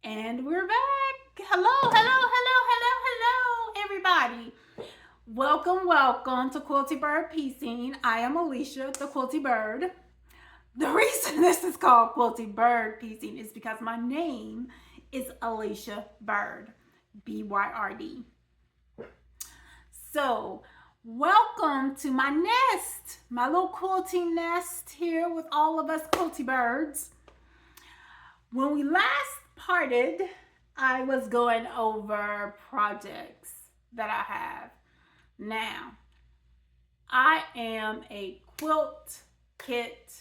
And we're back. Hello, everybody. Welcome to Quilty Bird Piecing. I am Alicia, the Quilty Bird. The reason this is called Quilty Bird Piecing is because my name is Alicia Bird, Byrd. So, welcome to my nest, my little quilty nest here with all of us quilty birds. When we last parted, I was going over projects that I have. Now, I am a quilt kit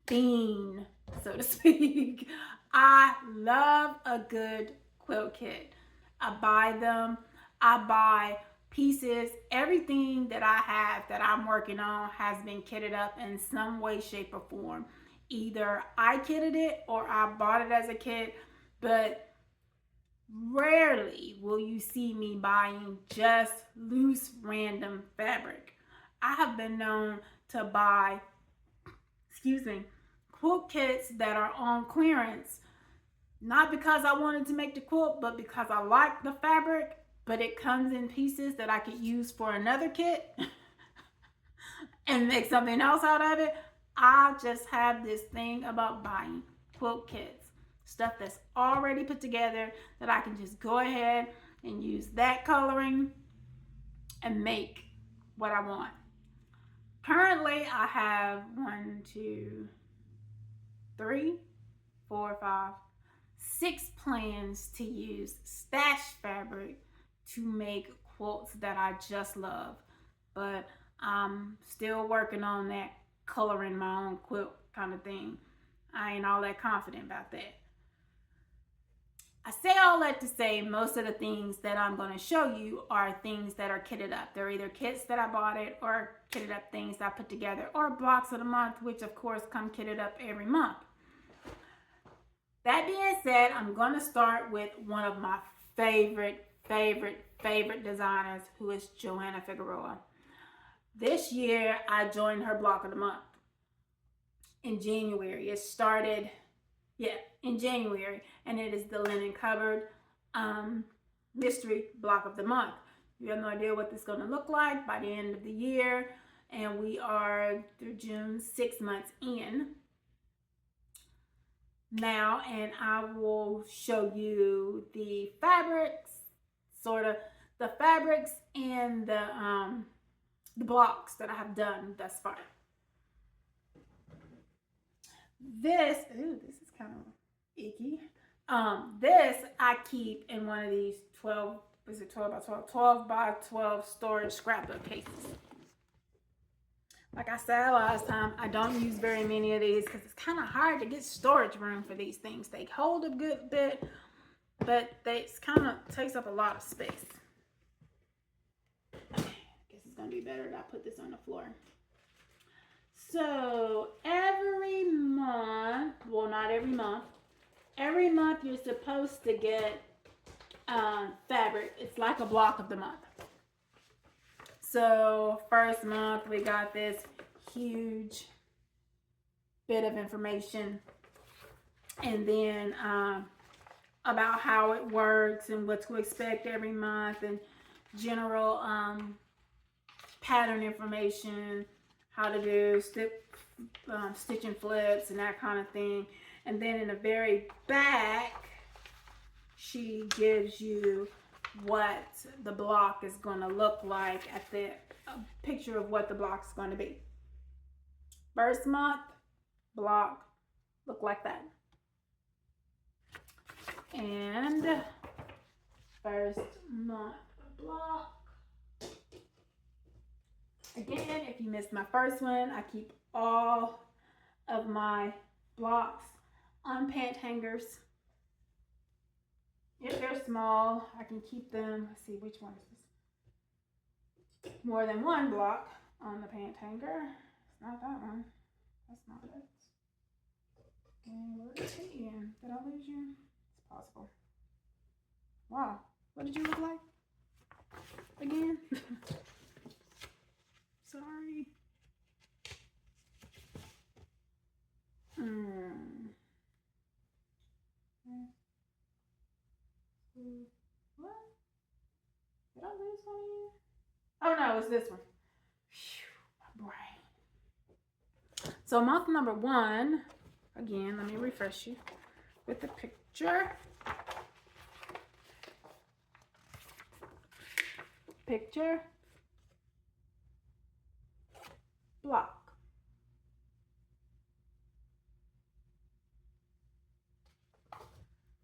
fiend, so to speak. I love a good quilt kit. I buy them. I buy pieces. Everything that I have that I'm working on has been kitted up in some way, shape, or form. Either I kitted it or I bought it as a kit, but rarely will you see me buying just loose random fabric. I have been known to buy, quilt kits that are on clearance, not because I wanted to make the quilt, but because I like the fabric, but it comes in pieces that I could use for another kit and make something else out of it. I just have this thing about buying quilt kits, stuff that's already put together that I can just go ahead and use that coloring and make what I want. Currently, I have 1, 2, 3, 4, 5, 6 plans to use stash fabric to make quilts that I just love. But I'm still working on that coloring my own quilt kind of thing. I ain't all that confident about that. I say all that to say most of the things that I'm going to show you are things that are kitted up. They're either kits that I bought it or kitted up things I put together or blocks of the month, which of course come kitted up every month. That being said, I'm going to start with one of my favorite designers, who is Joanna Figueroa. This year, I joined her block of the month in January. It started, in January, and it is the Linen Cupboard Mystery Block of the Month. You have no idea what this is going to look like by the end of the year, and we are through June, 6 months in now, and I will show you the fabrics, sort of the fabrics and the blocks that I have done thus far. This is kind of icky. This I keep in one of these 12 by 12 storage scrapbook cases. Like I said last time, I don't use very many of these because it's kind of hard to get storage room for these things. They hold a good bit, but it kind of takes up a lot of space. Okay, I guess it's going to be better if I put this on the floor. So every month, well, not every month you're supposed to get fabric. It's like a block of the month. So first month we got this huge bit of information, and then about how it works and what to expect every month, and general pattern information, how to do stitch and flips and that kind of thing. And then in the very back, she gives you what the block is going to look like, at the picture of what the block is going to be. First month block look like that, and first month block. Again, if you missed my first one, I keep all of my blocks on pant hangers. If they're small, I can keep them. Let's see, which one is this? More than one block on the pant hanger. It's not that one. That's not it. And where is it in? Did I lose you? It's possible. Wow. What did you look like? Again? Sorry. What? Did I lose one here? Oh no, it's this one. Phew, my brain. So month number 1, again, let me refresh you with the picture. Picture. Block.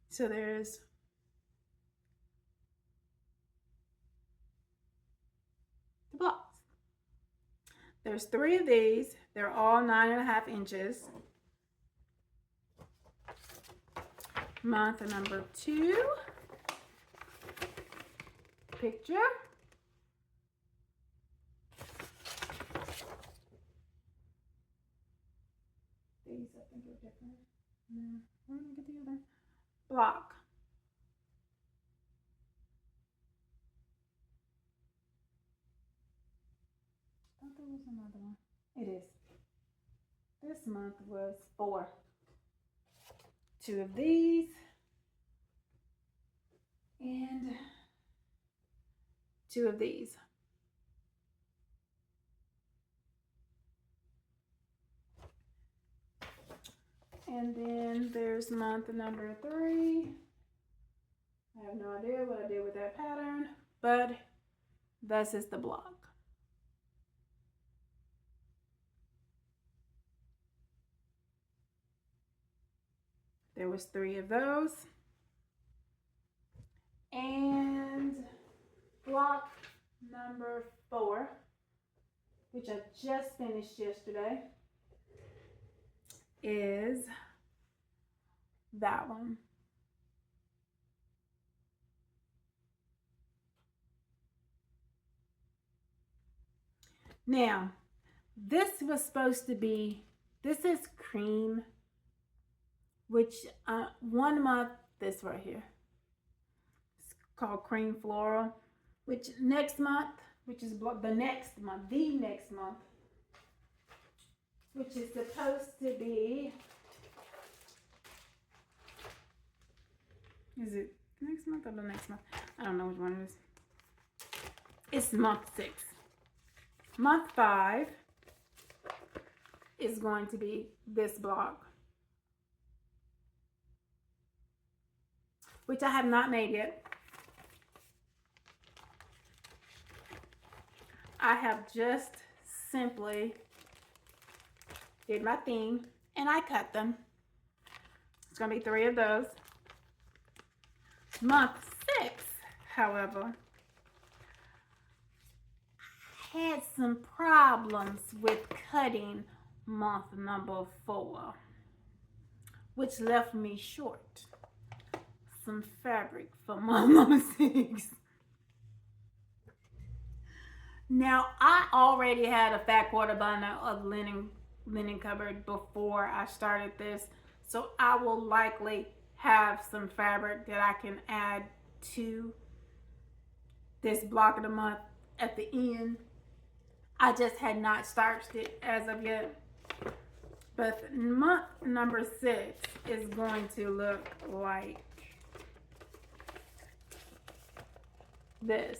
So there's the blocks. There's 3 of these. They're all 9.5 inches. Month number 2. Picture. These I think are different. No, where did I get the other? Block. I thought there was another one. It is. This month was 4. 2 of these. And 2 of these. And then there's month number 3. I have no idea what I did with that pattern, but this is the block. There was 3 of those. And block number 4, which I just finished yesterday, is that one. Now, this was supposed to be, this is cream, which 1 month, this right here, it's called cream floral, which next month, which is the next month, which is supposed to be, is it next month or the next month? I don't know which one it is. It's month 6. Month 5 is going to be this block, which I have not made yet. I have just simply did my thing and I cut them. It's going to be 3 of those. Month 6, however, I had some problems with cutting month number 4, which left me short some fabric for month number 6. Now, I already had a fat quarter bundle of linen cupboard before I started this, so I will likely have some fabric that I can add to this block of the month at the end. I just had not starched it as of yet. But month number 6 is going to look like this.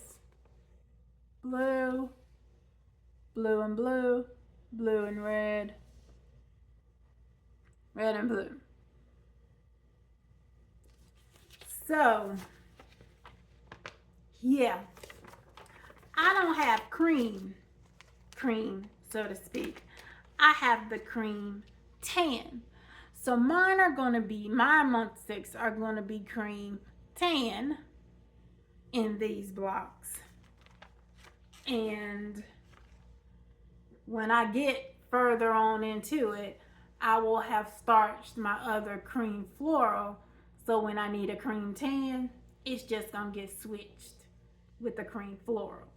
Blue, blue and blue, blue and red, red and blue. So, yeah, I don't have cream, so to speak. I have the cream tan. So mine are going to be, my month 6 are going to be cream tan in these blocks. And when I get further on into it, I will have starched my other cream floral. So when I need a cream tan, it's just going to get switched with the cream floral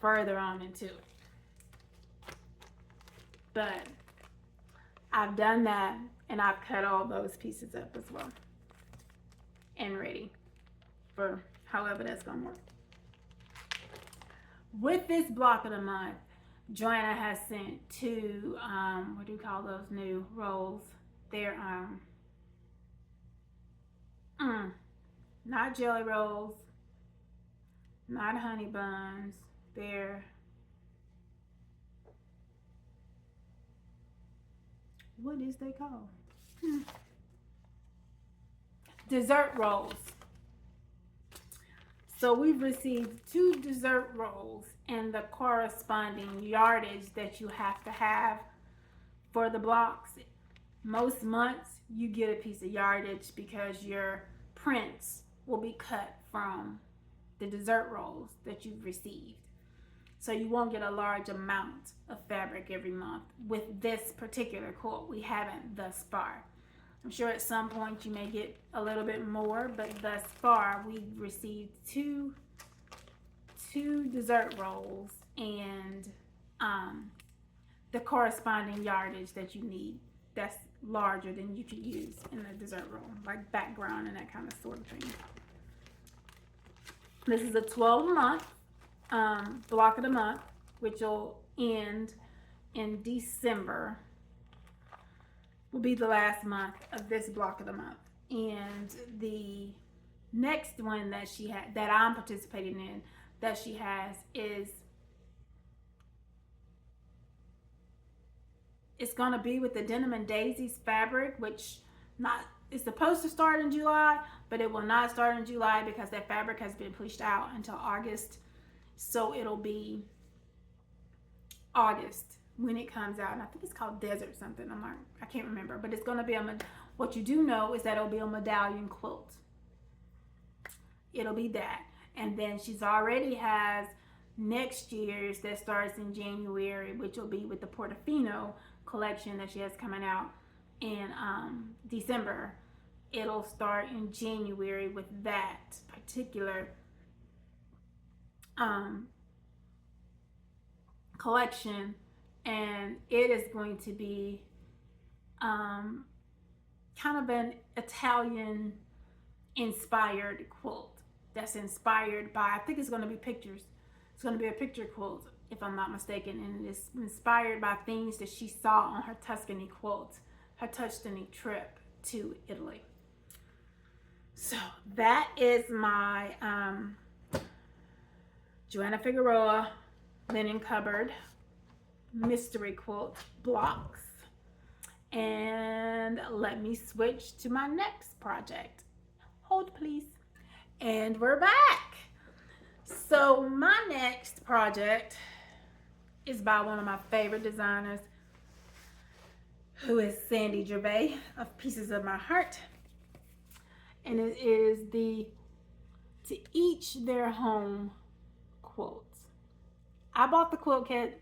further on into it. But I've done that and I've cut all those pieces up as well and ready for however that's going to work. With this block of the month, Joanna has sent 2, what do you call those new rolls? They're not jelly rolls, not honey buns. They're, what is they called? Dessert rolls. So we've received 2 dessert rolls and the corresponding yardage that you have to have for the blocks. Most months you get a piece of yardage because your prints will be cut from the dessert rolls that you've received. So you won't get a large amount of fabric every month. With this particular quilt, we haven't thus far. I'm sure at some point you may get a little bit more, but thus far we've received two dessert rolls and the corresponding yardage that you need that's larger than you could use in the dessert roll, like background and that kind of sort of thing. This is a 12-month block of the month, which will end in December. Will be the last month of this block of the month, and the next one that she had, that I'm participating in, that she has is, it's going to be with the Denim and Daisies fabric, which is supposed to start in July, but it will not start in July because that fabric has been pushed out until August. So it'll be August when it comes out, and I think it's called Desert something. I can't remember, but it's going to be what you do know is that it'll be a medallion quilt. It'll be that, and then she's already has next year's that starts in January, which will be with the Portofino collection that she has coming out in December. It'll start in January with that particular collection, and it is going to be kind of an Italian inspired quilt that's inspired by, I think it's going to be pictures. It's going to be a picture quilt if I'm not mistaken, and it's inspired by things that she saw on her Tuscany quilt, her Tuscany trip to Italy. So that is my Joanna Figueroa linen cupboard mystery quilt blocks. And let me switch to my next project. Hold please. And we're back. So my next project is by one of my favorite designers, who is Sandy Gervais of Pieces of My Heart. And it is the To Each Their Home quilts. I bought the quilt kit,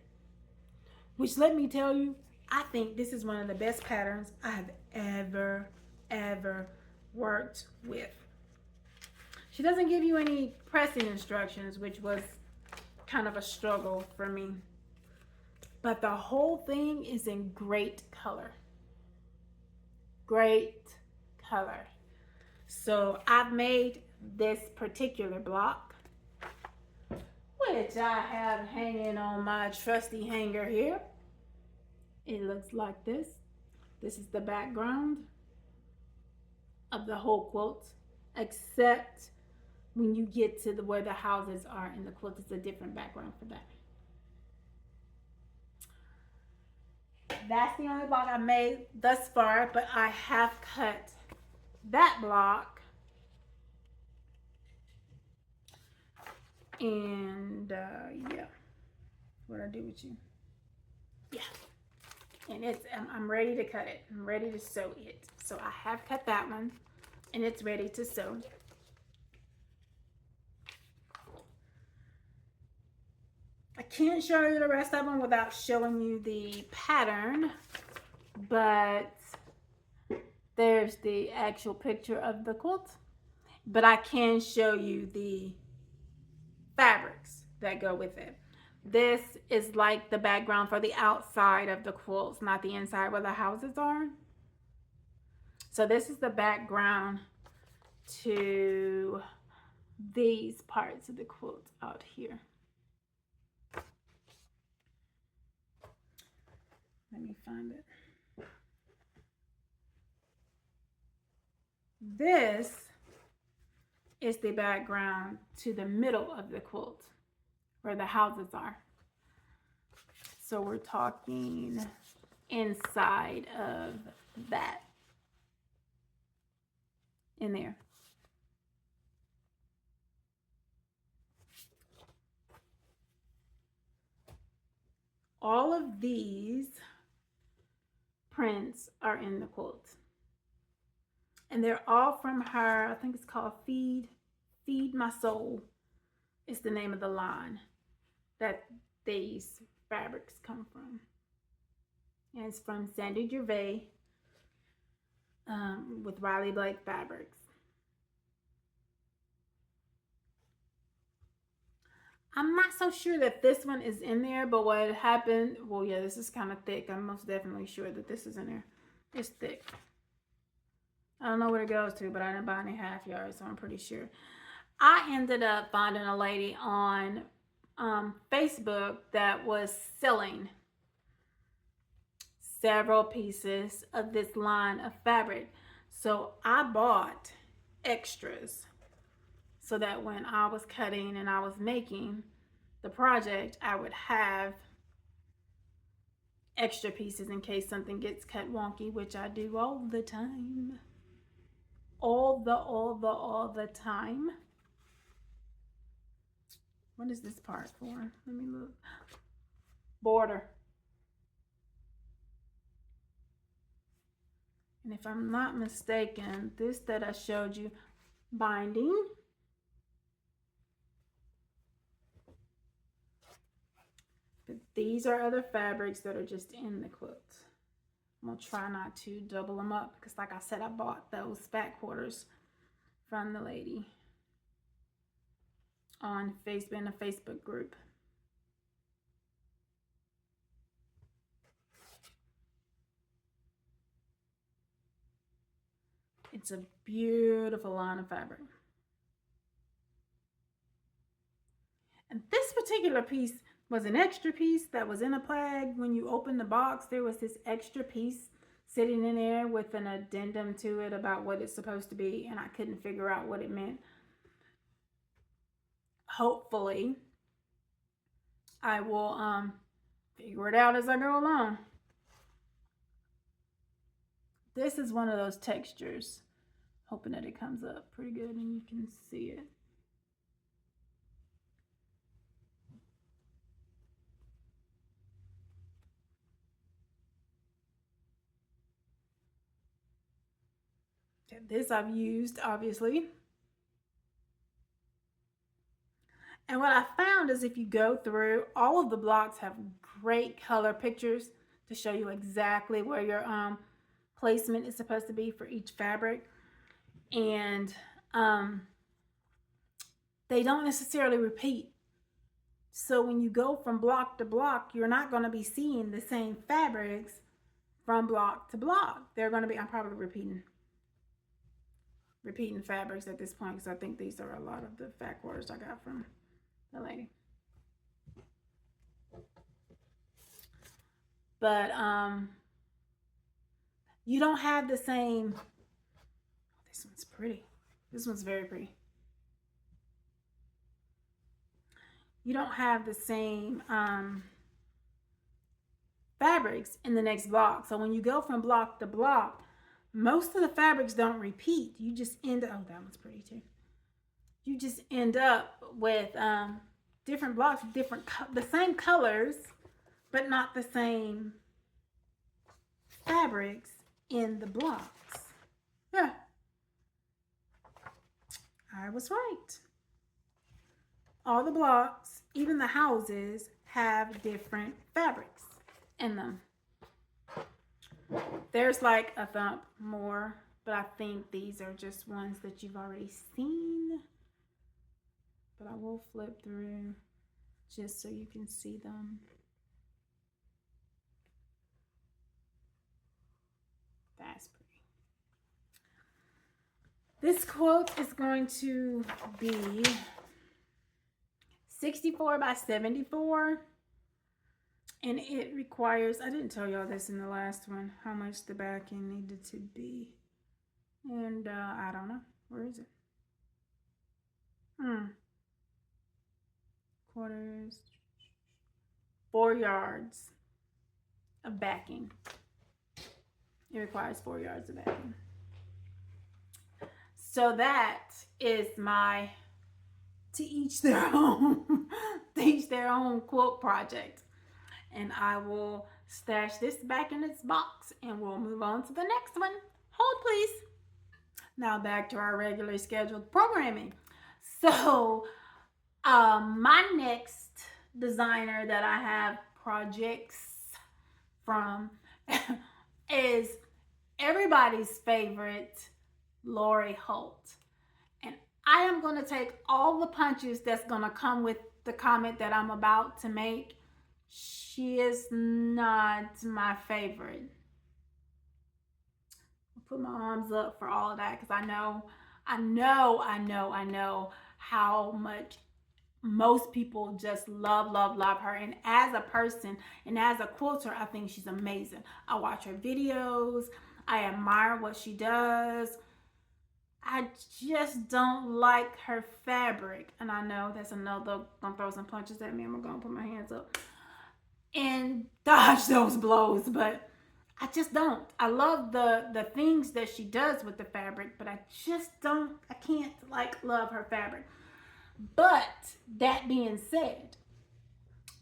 which, let me tell you, I think this is one of the best patterns I have ever worked with. She doesn't give you any pressing instructions, which was kind of a struggle for me. But the whole thing is in great color. Great color. So I've made this particular block, which I have hanging on my trusty hanger here. It looks like this. This is the background of the whole quilt, except when you get to where the houses are in the quilt, it's a different background for that. That's the only block I made thus far, but I have cut that block, and yeah, what I do with you, yeah, and I'm ready to cut it. I'm ready to sew it. So I have cut that one, and it's ready to sew. I can't show you the rest of them without showing you the pattern, but there's the actual picture of the quilt. But I can show you the fabrics that go with it. This is like the background for the outside of the quilts, not the inside where the houses are. So this is the background to these parts of the quilt out here. Let me find it. This is the background to the middle of the quilt where the houses are. So we're talking inside of that in there. All of these prints are in the quilt. And they're all from her, I think it's called Feed My Soul is the name of the line that these fabrics come from. And it's from Sandy Gervais with Riley Blake Fabrics. I'm not so sure that this one is in there, but what happened, well, yeah, this is kind of thick. I'm most definitely sure that this is in there. It's thick. I don't know where it goes to, but I didn't buy any half yards, so I'm pretty sure. I ended up finding a lady on Facebook that was selling several pieces of this line of fabric. So I bought extras so that when I was cutting and I was making the project, I would have extra pieces in case something gets cut wonky, which I do all the time. All the time. What is this part for? Let me look. Border. And if I'm not mistaken, this that I showed you, binding. But these are other fabrics that are just in the quilt. I'm gonna try not to double them up because like I said, I bought those fat quarters from the lady on Facebook, in a Facebook group. It's a beautiful line of fabric. And this particular piece was an extra piece that was in a plaid. When you open the box, there was this extra piece sitting in there with an addendum to it about what it's supposed to be, and I couldn't figure out what it meant. Hopefully, I will figure it out as I go along. This is one of those textures. Hoping that it comes up pretty good and you can see it. This I've used, obviously. And what I found is if you go through, all of the blocks have great color pictures to show you exactly where your placement is supposed to be for each fabric. And they don't necessarily repeat. So when you go from block to block, you're not going to be seeing the same fabrics from block to block. They're going to be, I'm probably repeating fabrics at this point because I think these are a lot of the fat quarters I got from the lady. But you don't have the same, this one's pretty. This one's very pretty. You don't have the same fabrics in the next block. So when you go from block to block, most of the fabrics don't repeat. You just end up, oh, that one's pretty too. You just end up with different blocks, the same colors, but not the same fabrics in the blocks. Yeah, I was right. All the blocks, even the houses, have different fabrics in them. There's like a thump more, but I think these are just ones that you've already seen. But I will flip through just so you can see them. That's pretty. This quilt is going to be 64 by 74. And it requires, I didn't tell y'all this in the last one, how much the backing needed to be. And I don't know. Where is it? 4 yards of backing. It requires 4 yards of backing. So that is my to each their own, to each their own quilt project. And I will stash this back in its box and we'll move on to the next one. Hold please. Now back to our regularly scheduled programming. So my next designer that I have projects from is everybody's favorite Lori Holt. And I am going to take all the punches that's going to come with the comment that I'm about to make. She is not my favorite. I'll put my arms up for all of that because I know how much most people just love her. And as a person and as a quilter, I think she's amazing. I watch her videos. I admire what she does. I just don't like her fabric. And I know that's another, gonna throw some punches at me. I'm gonna put my hands up and dodge those blows, but I just don't. I love the things that she does with the fabric, but I can't love her fabric. But that being said,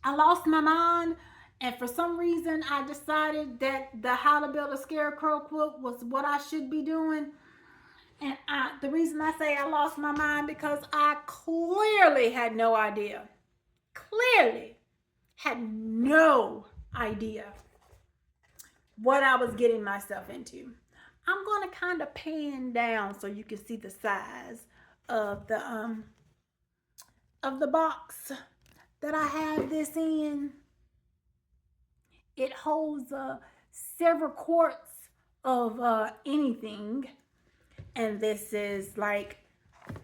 I lost my mind, and for some reason I decided that the How to Build a Scarecrow quilt was what I should be doing. And the reason I say I lost my mind because I clearly had no idea. Clearly had no idea what I was getting myself into. I'm going to kind of pan down so you can see the size of the box that I have this in. It holds several quarts of anything. And this is like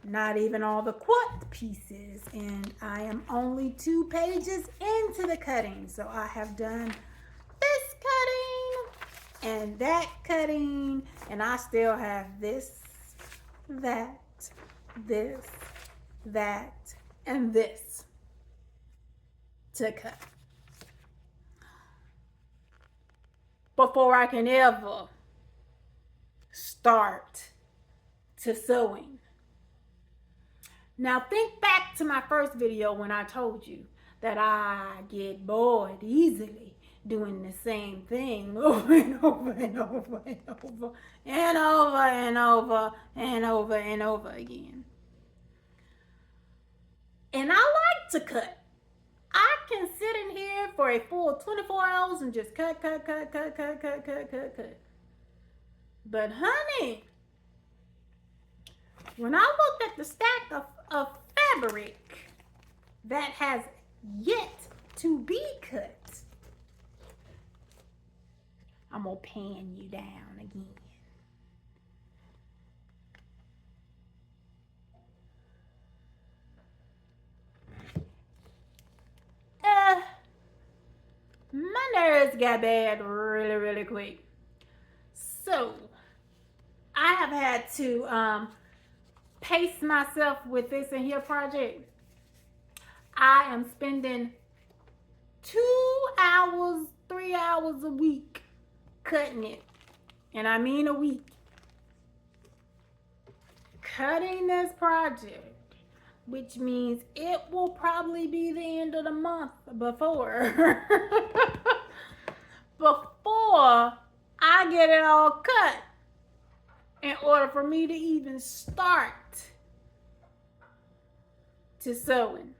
not even all the quilt pieces. And I am only 2 pages into the cutting. So I have done this cutting and that cutting. And I still have this, that, and this to cut before I can ever start to sewing. Now think back to my first video when I told you that I get bored easily doing the same thing over and over and over and over and over and over and over and over again. And I like to cut. I can sit in here for a full 24 hours and just cut. But honey, when I looked at the stack of fabric that has yet to be cut, I'm gonna pan you down again. My nerves got bad really quick. So I have had to pace myself with this in here project. I am spending 2 hours, 3 hours a week cutting it. And I mean a week. Cutting this project. Which means it will probably be the end of the month before I get it all cut in order for me to even start to sewing.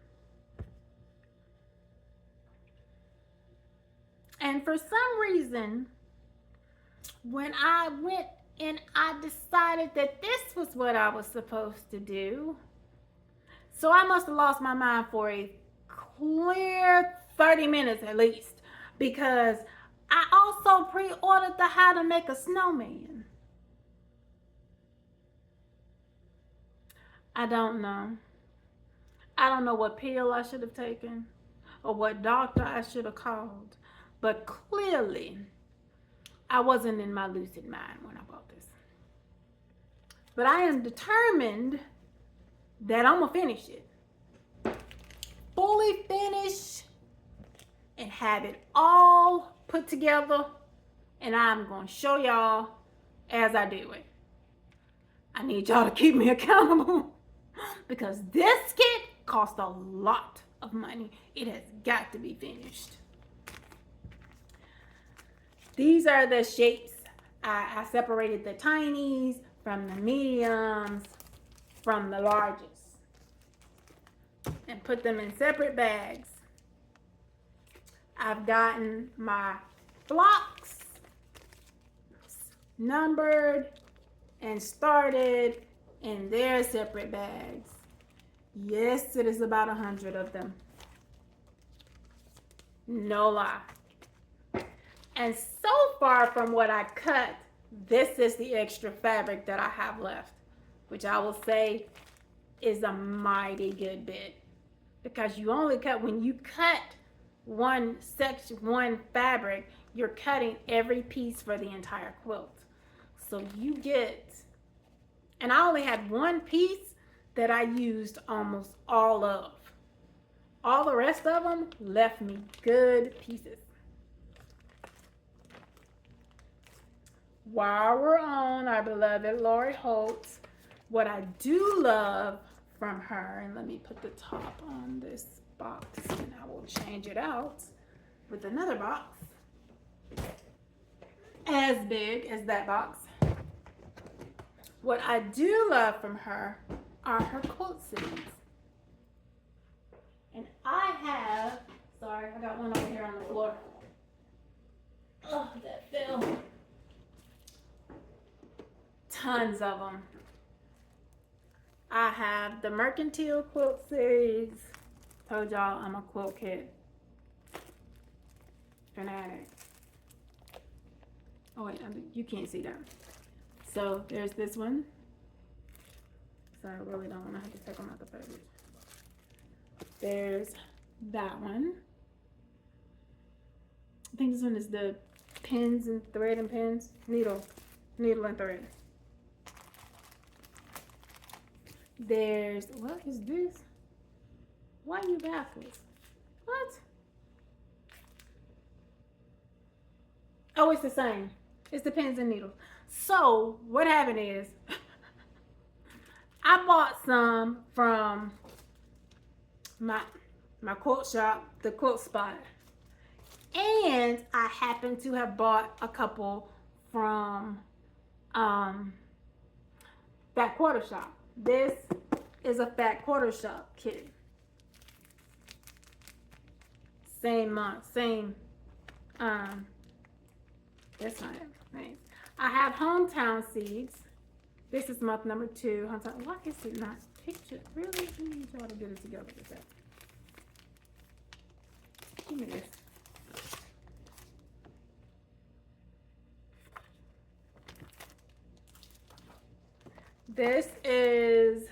And for some reason, when I went and I decided that this was what I was supposed to do, so I must have lost my mind for a clear 30 minutes at least, because I also pre-ordered the How to Make a Snowman. I don't know. I don't know what pill I should have taken or what doctor I should have called, but clearly I wasn't in my lucid mind when I bought this. But I am determined that I'm gonna finish it. Fully finish and have it all put together, and I'm going to show y'all as I do it. I need y'all to keep me accountable because this kit cost a lot of money. It has got to be finished. These are the shapes. I separated the tinies from the mediums from the largest and put them in separate bags. I've gotten my blocks numbered and started in their separate bags. Yes, it is about 100 of them. No lie. And so far from what I cut, this is the extra fabric that I have left, which I will say is a mighty good bit, because you only cut, when you cut one section, one fabric, you're cutting every piece for the entire quilt. So you get, and I only had one piece that I used almost all of. All the rest of them left me good pieces. While we're on our beloved Lori Holtz, what I do love from her, and let me put the top on this box and I will change it out with another box as big as that box. What I do love from her are her quilt sleeves. And I have, sorry, I got one over here on the floor. Oh, that fell. Tons of them. I have the Mercantile quilt sleeves. Told y'all I'm a quilt kit fanatic. Oh wait, you can't see that. So there's this one. So I really don't want to have to take them out the package. There's that one. I think this one is the pins and thread and pins. Needle and thread. There's, what is this? Why are you backwards? What? Oh, it's the same. It's the pins and needles. So what happened is I bought some from my quilt shop, the Quilt Spot. And I happen to have bought a couple from Fat Quarter Shop. This is a Fat Quarter Shop kit. Same month, same, that's not it. Right. I have Hometown Seeds. This is month number 2. Hometown, why is it not pictured? Really? We need y'all to get it together with that. Give me this. This is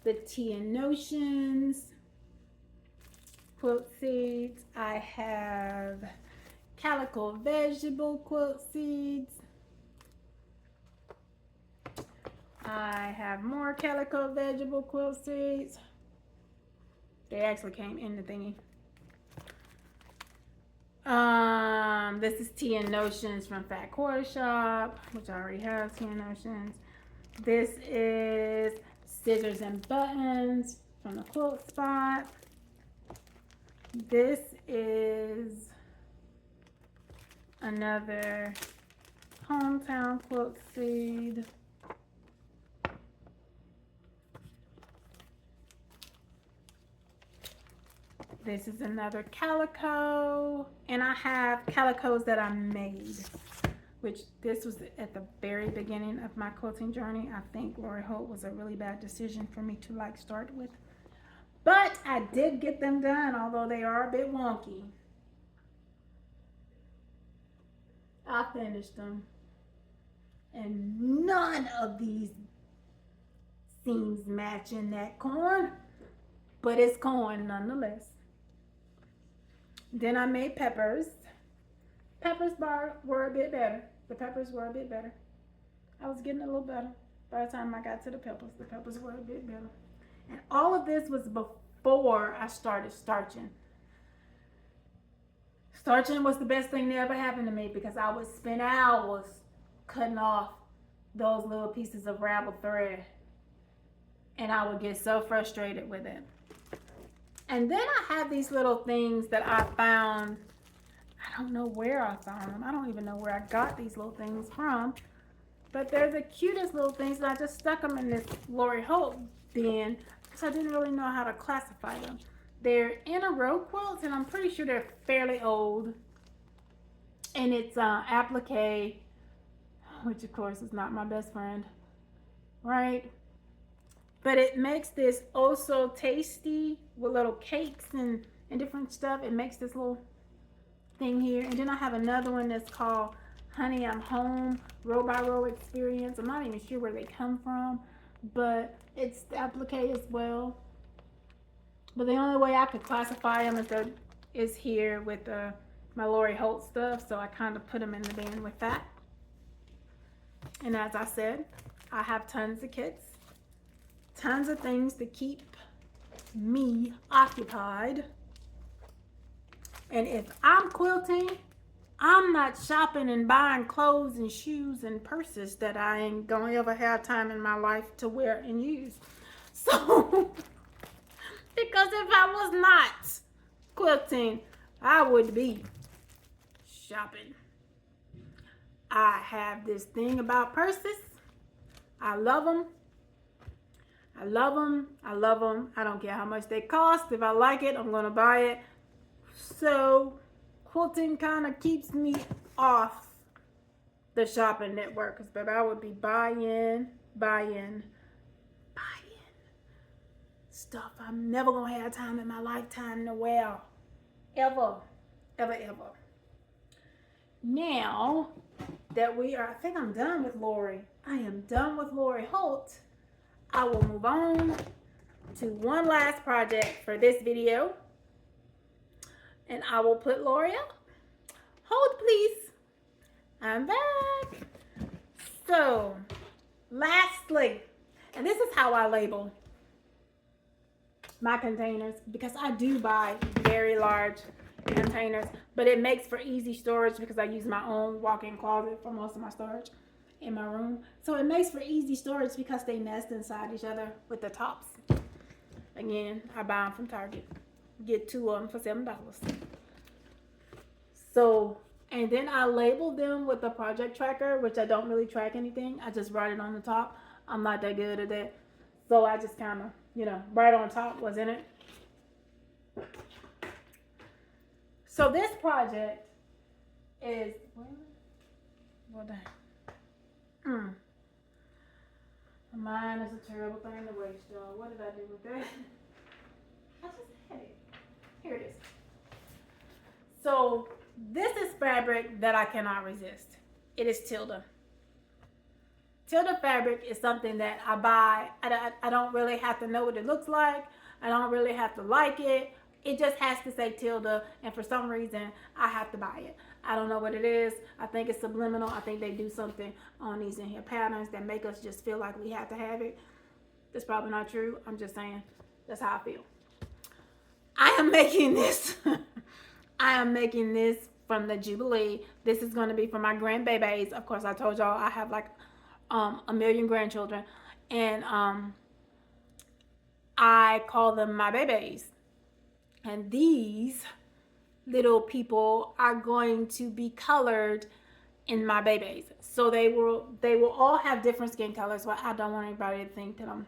the Tea and Notions quilt seeds. I have Calico Vegetable quilt seeds. I have more Calico Vegetable quilt seeds. They actually came in the thingy. This is Tea and Notions from Fat Quarter Shop, which I already have Tea and Notions. This is Scissors and Buttons from the Quilt Spot. This is another Hometown quilt seed. This is another calico, and I have calicos that I made, which this was at the very beginning of my quilting journey. I think Lori Holt was a really bad decision for me to start with. But I did get them done, although they are a bit wonky. I finished them. And none of these seams matching that corn, but it's corn nonetheless. Then I made peppers. Peppers were a bit better. The peppers were a bit better. I was getting a little better. By the time I got to the peppers were a bit better. And all of this was before I started starching. Starching was the best thing that ever happened to me because I would spend hours cutting off those little pieces of raveled thread, and I would get so frustrated with it. And then I have these little things that I found. I don't know where I found them. I don't even know where I got these little things from. But they're the cutest little things, and I just stuck them in this Lori Holt bin because I didn't really know how to classify them. They're in a row quilts, and I'm pretty sure they're fairly old. And it's applique, which of course is not my best friend, right? But it makes this oh so tasty with little cakes and different stuff. It makes this little thing here. And then I have another one that's called Honey I'm Home row by row experience. I'm not even sure where they come from, but it's applique as well. But the only way I could classify them is here with my Lori Holt stuff, so I kind of put them in the bin with that. And as I said, I have tons of kits, tons of things to keep me occupied. And if I'm quilting, I'm not shopping and buying clothes and shoes and purses that I ain't gonna ever have time in my life to wear and use. So, because if I was not quilting, I would be shopping. I have this thing about purses. I love them. I love them. I love them. I don't care how much they cost. If I like it, I'm gonna buy it. So quilting kind of keeps me off the shopping network, because baby, I would be buying stuff I'm never gonna have time in my lifetime to wear, ever. Now that I think I'm done with Lori. I am done with Lori Holt. I will move on to one last project for this video. And I will put Lori up. Hold please. I'm back. So, lastly, and this is how I label my containers, because I do buy very large containers, but it makes for easy storage because I use my own walk-in closet for most of my storage in my room. So it makes for easy storage because they nest inside each other with the tops. Again, I buy them from Target. Get 2 of them for $7. So, and then I label them with a project tracker, which I don't really track anything. I just write it on the top. I'm not that good at that. So I just kind of, write on top what's in it. So this project is, well done. Mine is a terrible thing to waste, y'all. What did I do with that? I just had it. Here it is. So this is fabric that I cannot resist. It is Tilda. Tilda fabric is something that I buy. I don't really have to know what it looks like. I don't really have to like it. It just has to say Tilda, and for some reason, I have to buy it. I don't know what it is. I think it's subliminal. I think they do something on these in here patterns that make us just feel like we have to have it. That's probably not true. I'm just saying that's how I feel. I am making this. I am making this from the Jubilee. This is going to be for my grandbabies. Of course, I told y'all I have like a million grandchildren, and I call them my babies. And these little people are going to be colored in my babies. So they will all have different skin colors. Well, I don't want anybody to think that I'm,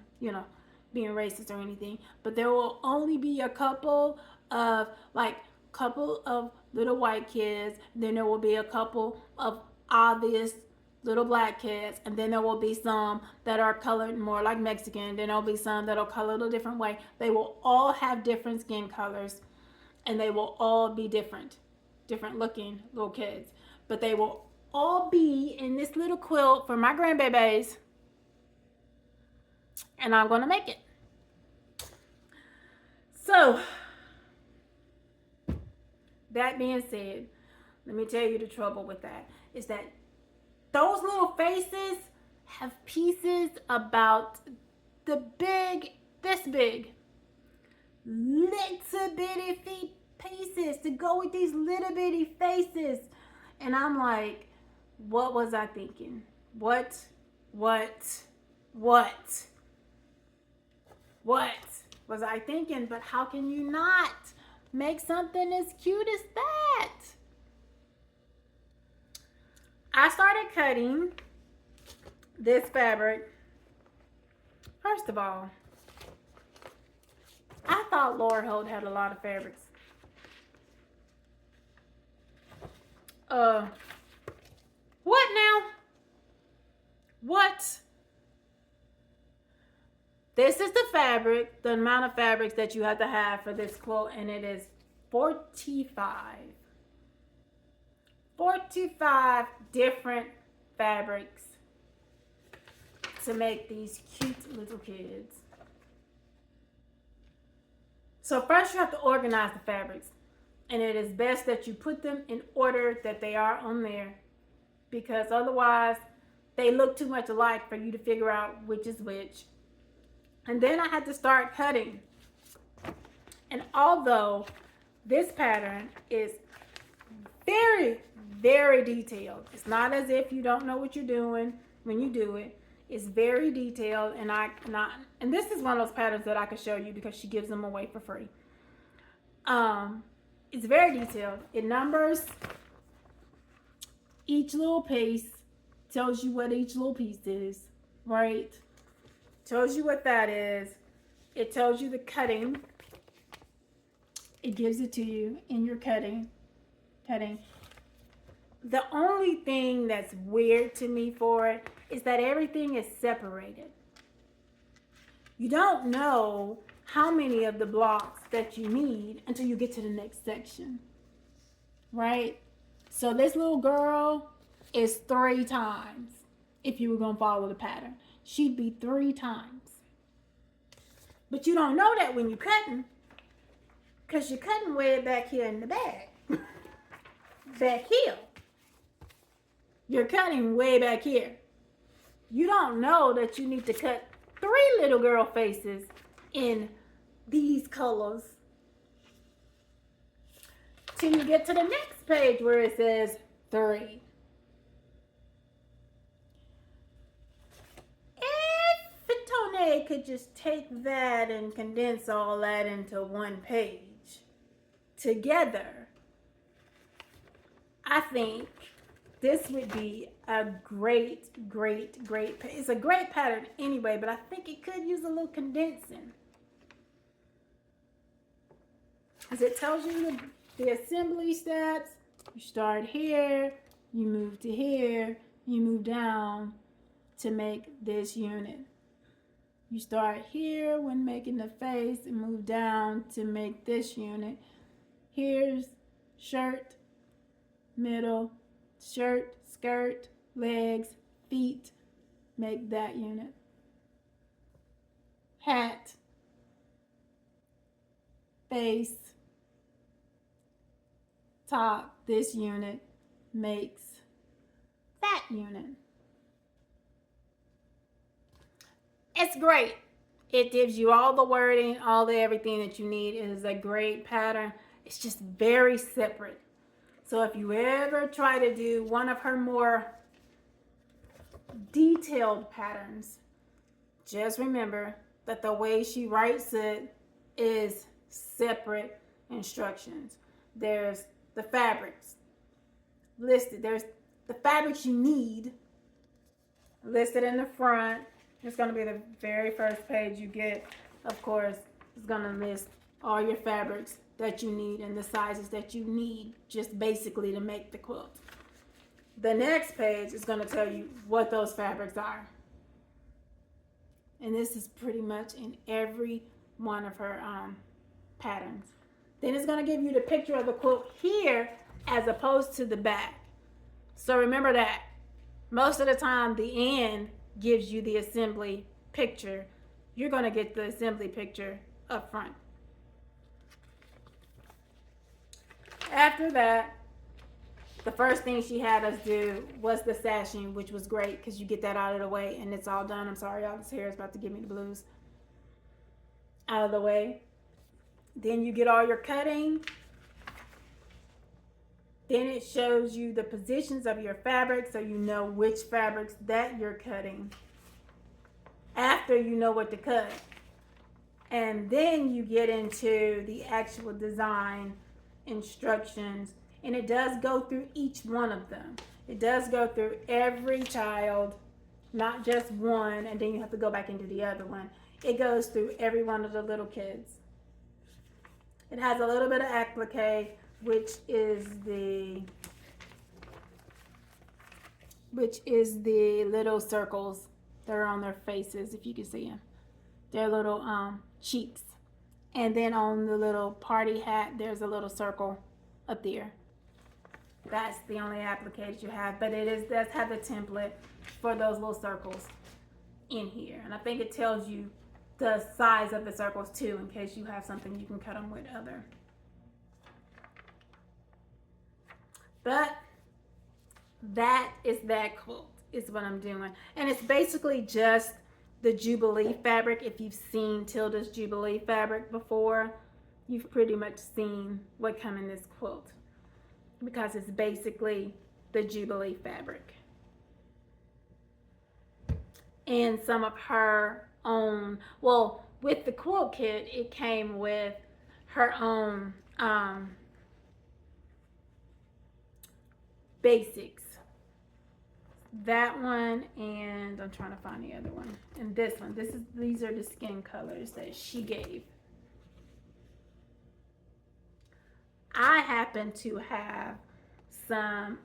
being racist or anything. But there will only be a couple of little white kids. Then there will be a couple of obvious little black kids, and then there will be some that are colored more like Mexican. Then there'll be some that are colored a different way. They will all have different skin colors, and they will all be different looking little kids. But they will all be in this little quilt for my grandbabies, and I'm gonna make it. So, that being said, let me tell you the trouble with that is that those little faces have pieces about this big, little bitty feet pieces to go with these little bitty faces. And I'm like, what was I thinking? What was I thinking? But how can you not make something as cute as that? I started cutting this fabric. First of all, I thought Lord Holt had a lot of fabrics. What now? What? This is the fabric, the amount of fabrics that you have to have for this quilt, and it is 45. 45 different fabrics to make these cute little kids. So first you have to organize the fabrics, and it is best that you put them in order that they are on there, because otherwise they look too much alike for you to figure out which is which. And then I had to start cutting. And although this pattern is very, very detailed, it's not as if you don't know what you're doing when you do it. It's very detailed, and this is one of those patterns that I could show you because she gives them away for free. It's very detailed. It numbers each little piece, tells you what each little piece is, right? Tells you what that is. It tells you the cutting. It gives it to you in your cutting. The only thing that's weird to me for it is that everything is separated. You don't know how many of the blocks that you need until you get to the next section, right? So this little girl is 3 times. If you were going to follow the pattern, she'd be 3 times. But you don't know that when you're cutting, because you're cutting way back here in the back. Back here. You're cutting way back here. You don't know that you need to cut 3 little girl faces in these colors till you get to the next page where it says 3. If Tone could just take that and condense all that into one page together, I think this would be a great, it's a great pattern anyway, but I think it could use a little condensing. As it tells you the assembly steps, you start here, you move to here, you move down to make this unit. You start here when making the face and move down to make this unit. Here's shirt, middle, shirt, skirt, legs, feet, make that unit. Hat, face, top, this unit makes that unit. It's great. It gives you all the wording, all the everything that you need. It is a great pattern. It's just very separate. So if you ever try to do one of her more detailed patterns, just remember that the way she writes it is separate instructions. There's the fabrics listed. There's the fabrics you need listed in the front. It's going to be the very first page you get. Of course, it's going to list all your fabrics that you need and the sizes that you need just basically to make the quilt. The next page is going to tell you what those fabrics are. And this is pretty much in every one of her patterns. Then it's going to give you the picture of the quilt here as opposed to the back. So remember that. Most of the time, the end gives you the assembly picture. You're going to get the assembly picture up front. After that, the first thing she had us do was the sashing, which was great because you get that out of the way and it's all done. I'm sorry, y'all, this hair is about to give me the blues. Out of the way. Then you get all your cutting Then it shows you the positions of your fabric so you know which fabrics that you're cutting after you know what to cut. And then you get into the actual design instructions, and it does go through each one of them. It does go through every child, not just one, and then you have to go back into the other one. It goes through every one of the little kids. It has a little bit of applique, which is the little circles that are on their faces, if you can see them. Their little cheeks. And then on the little party hat, there's a little circle up there. That's the only applique you have, but it does have the template for those little circles in here. And I think it tells you the size of the circles too, in case you have something you can cut them with other. But that is that quilt, is what I'm doing. And it's basically just the Jubilee fabric. If you've seen Tilda's Jubilee fabric before, you've pretty much seen what comes in this quilt, because it's basically the Jubilee fabric. And some of her own, well, with the quilt kit, it came with her own basics. That one, and I'm trying to find the other one. And this one. These are the skin colors that she gave. I happen to have some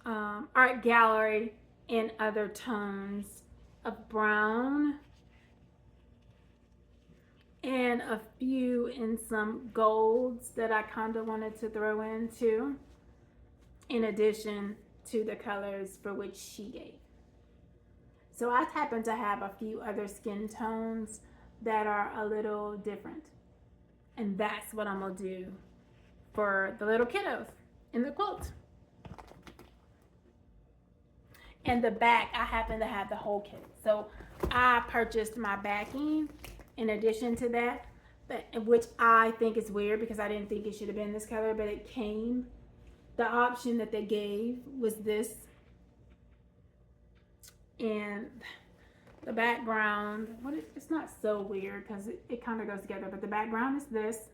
art gallery in other tones of brown, and a few in some golds that I kind of wanted to throw in too, in addition to the colors for which she gave. So I happen to have a few other skin tones that are a little different, and that's what I'm gonna do for the little kiddos in the quilt. And the back, I happen to have the whole kit, so I purchased my backing in addition to that, which I think is weird because I didn't think it should have been this color, but it came. The option that they gave was this, and the background, it's not so weird because it kind of goes together, but the background is this,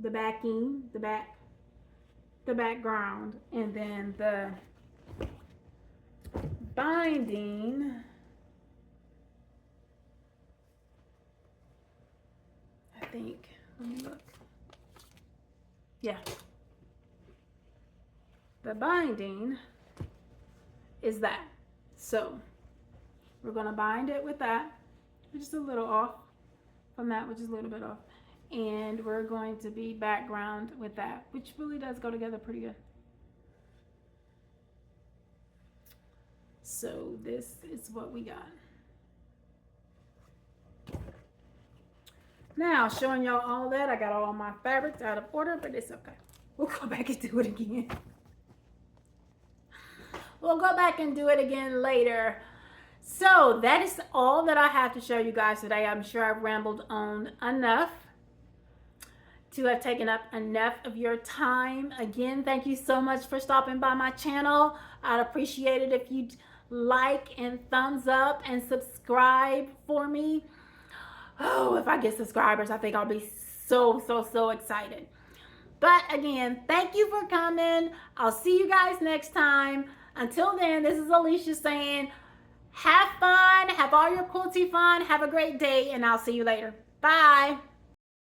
the backing, the background, and then the binding, I think, let me look, yeah, the binding is that. So we're going to bind it with that, which is a little off from that, which is a little bit off, and we're going to be background with that, which really does go together pretty good. So this is what we got. Now, showing y'all all that, I got all my fabrics out of order, but it's okay. We'll go back and do it again. We'll go back and do it again later. So that is all that I have to show you guys today. I'm sure I've rambled on enough to have taken up enough of your time. Again, thank you so much for stopping by my channel. I'd appreciate it if you'd like and thumbs up and subscribe for me. Oh, if I get subscribers, I think I'll be so excited. But again, thank you for coming. I'll see you guys next time. Until then, this is Alicia saying, have fun, have all your quilty fun, have a great day, and I'll see you later. Bye.